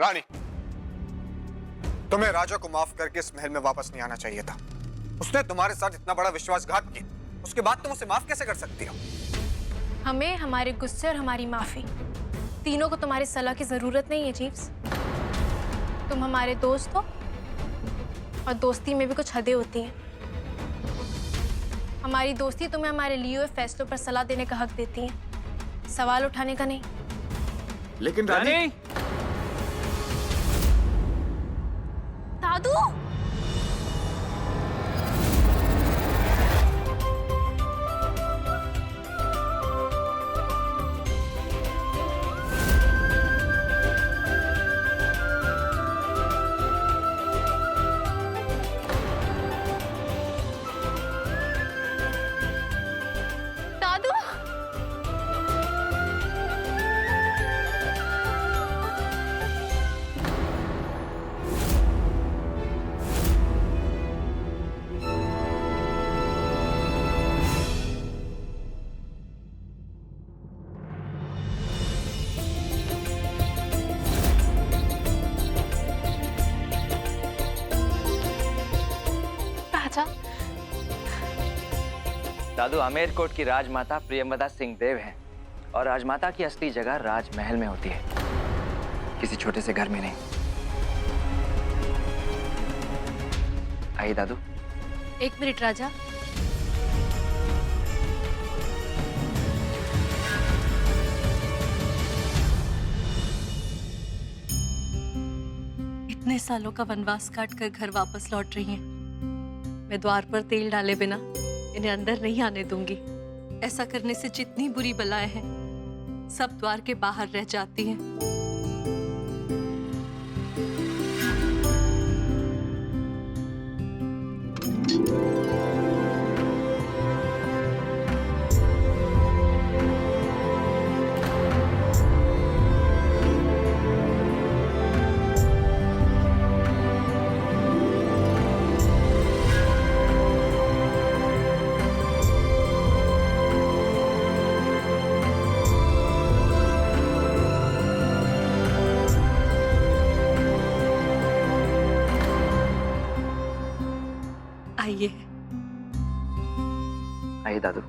रानी, तुम्हें राजा को माफ करके इस महल में वापस नहीं आना चाहिए था। उसने तुम्हारे साथ इतना बड़ा विश्वासघात किया, उसके बाद तुम उसे माफ कैसे कर सकती हो? हमें हमारे गुस्से और हमारी माफी तीनों को तुम्हारी सलाह की जरूरत नहीं है जीव्स। तुम हमारे दोस्त हो और दोस्ती में भी कुछ हदें होती हैं। हमारी दोस्ती तुम्हें हमारे लिए हुए फैसलों पर सलाह देने का हक देती है, सवाल उठाने का नहीं। लेकिन रानी, दादू, दादू, राजा। दादू, आमेरकोट की राजमाता प्रियंवदा सिंह देव हैं और राजमाता की असली जगह राजमहल में होती है, किसी छोटे से घर में नहीं। आइए दादू। एक मिनट राजा। इतने सालों का वनवास काट कर घर वापस लौट रही हैं। मैं द्वार पर तेल डाले बिना इन्हें अंदर नहीं आने दूंगी। ऐसा करने से जितनी बुरी बलाएं हैं सब द्वार के बाहर रह जाती हैं। आइए। आइए दादू।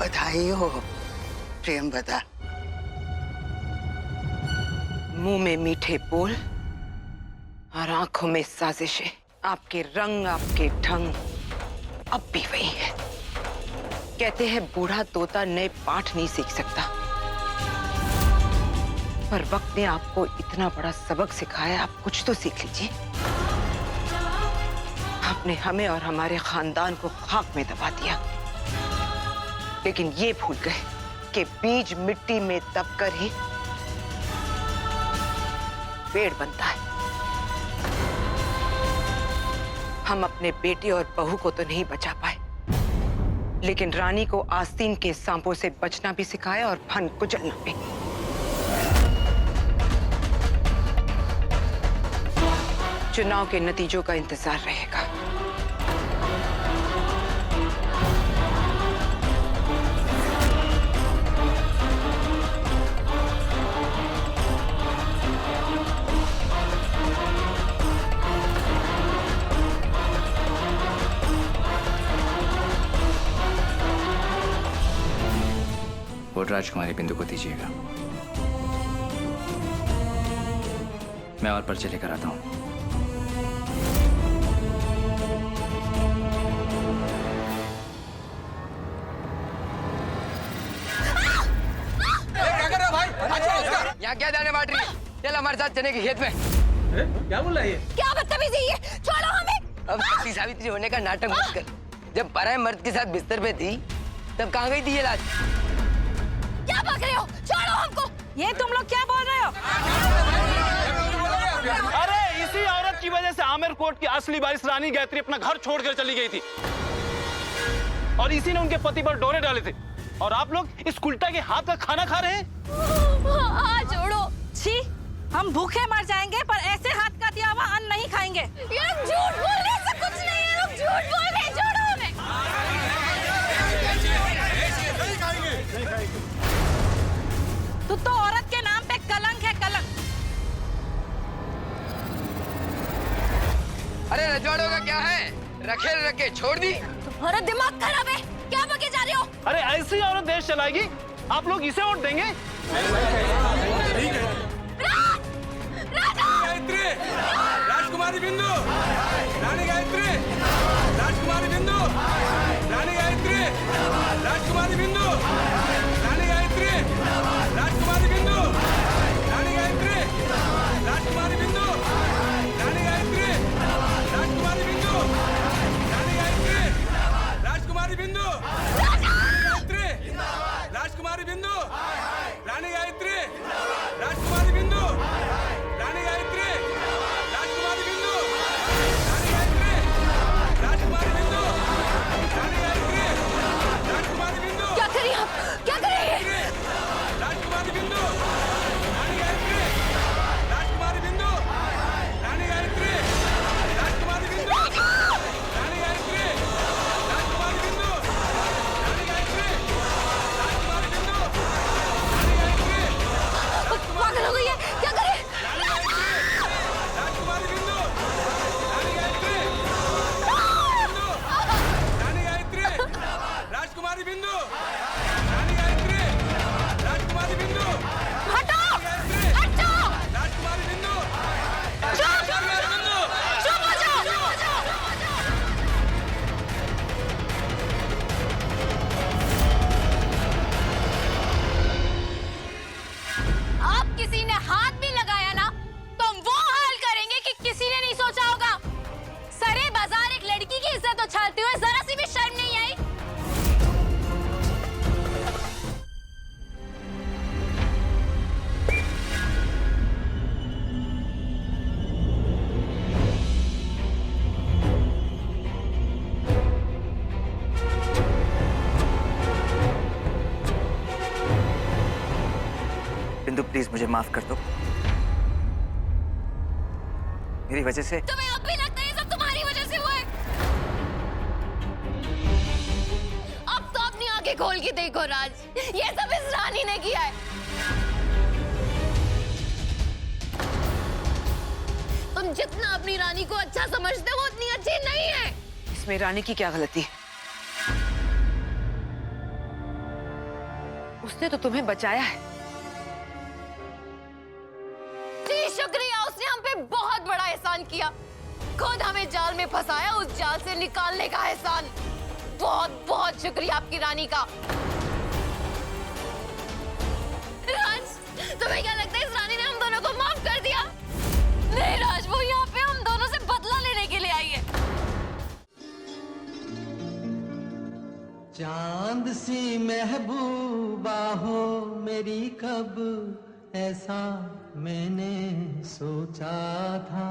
बधाई हो प्रियंवदा। मुंह में मीठे बोल और आंखों में साजिशें। आपके रंग, आपके ढंग अब भी वही है। कहते हैं बूढ़ा तोता नए पाठ नहीं सीख सकता, पर वक्त ने आपको इतना बड़ा सबक सिखाया, आप कुछ तो सीख लीजिए। आपने हमें और हमारे खानदान को खाक में दबा दिया, लेकिन ये भूल गए कि बीज मिट्टी में दबकर ही पेड़ बनता है। हम अपने बेटे और बहू को तो नहीं बचा पाए, लेकिन रानी को आस्तीन के सांपों से बचना भी सिखाया और फन कुचलना भी। चुनाव के नतीजों का इंतजार रहेगा। वोट राजकुमारी बिंदु को दीजिएगा। मैं और पर्चे लेकर आता हूं। यहाँ क्या दाने बांट रही है? चल हमारे साथ चने के खेत में। क्या बोल रहा है ये? क्या बदतमीजी है, छोड़ो हमें। अब सती सावित्री होने का नाटक मत कर। जब पराये मर्द के साथ बिस्तर पे थी तब कहाँ गई थी ये लाज? क्या बक रहे हो, छोड़ो हमको। ये तुम लोग क्या बोल रहे हो? अरे इसी औरत की वजह से आमिर कोर्ट की असली वारिस रानी गायत्री अपना घर छोड़कर चली गई थी और इसी ने उनके पति पर डोरे डाले थे और आप लोग इस कुल्टा के हाथ का खाना खा रहे हैं। छोड़ो। छी, हम भूखे मर जाएंगे पर ऐसे हाथ का दिया हुआ अन्न नहीं खाएंगे। ये लोग झूठ बोल रहे हैं, सब कुछ नहीं है, लोग झूठ बोल रहे हैं, छोड़ो हमें। तू तो औरत के नाम पे कलंक है, कलंक। अरे रजवाड़ों का क्या है? रखे रखे छोड़ दी। तुम्हारा दिमाग खराब है, क्या बके जा रहे हो? अरे ऐसी औरत देश चलाएगी? आप लोग इसे वोट देंगे? गायत्री, राजकुमारी बिंदु, रानी गायत्री, राजकुमारी बिंदु, रानी गायत्री, राजकुमारी बिंदु, रानी गायत्री, राजकुमारी बिंदु, रानी गायत्री, राजकुमारी बिंदु, रानी गायत्री, राजकुमारी बिंदु, रानी गायत्री, राजकुमारी बिंदु, गायत्री, राजकुमारी बिंदु, रानी गायत्री, राजकुमारी बिंदु, रानी गायत्री, राजकुमारी बिंदु, रानी गायत्री, राजकुमारी बिंदु, रानी गायत्री, राजकुमारी बिंदु। क्या करिए आप, क्या करिए? राजकुमारी बिंदु, रानी गायत्री, राजकुमारी बिंदु, रानी गायत्री, राजकुमारी बिंदु, रानी गायत्री, राजकुमारी बिंदु, रानी गायत्री, राजकुमारी बिंदु, रानी गायत्री, पागल हो गई है, क्या करें? राजकुमारी बिंदु, रानी गायत्री, रानी गायत्री, राजकुमारी बिंदु, रानी गायत्री, राजकुमारी बिंदु, हटो, गायत्री, हटो, राजकुमारी बिंदु, चुप हो जाओ। आप किसी ने हाथ भी लगाया ना तो हम वो हाल करेंगे कि किसी ने नहीं सोचा होगा। सरे बाजार एक लड़की की इज्जत उछालते हुए जरा सी भी शर्म नहीं आई। बिंदु प्लीज मुझे माफ कर दो। मेरी वजह से तुम्हें अब भी लगता है ये सब तुम्हारी वजह से हुआ है? अब तो अपनी आंखें खोल के देखो राज, ये सब इस रानी ने किया है। तुम जितना अपनी रानी को अच्छा समझते हो उतनी अच्छी नहीं है। इसमें रानी की क्या गलती? उसने तो तुम्हें बचाया है। जी शुक्रिया, उसने हम पे बहुत बड़ा एहसान किया। खुद हमें जाल में फंसाया, उस जाल से निकालने का एहसान। बहुत बहुत शुक्रिया आपकी रानी का। राज, तुम्हें क्या लगता है इस रानी ने हम दोनों को माफ कर दिया? नहीं राज, वो यहाँ पे हम दोनों से बदला लेने के लिए आई है। चांद सी महबूबा हो मेरी, कब ऐसा मैंने सोचा था।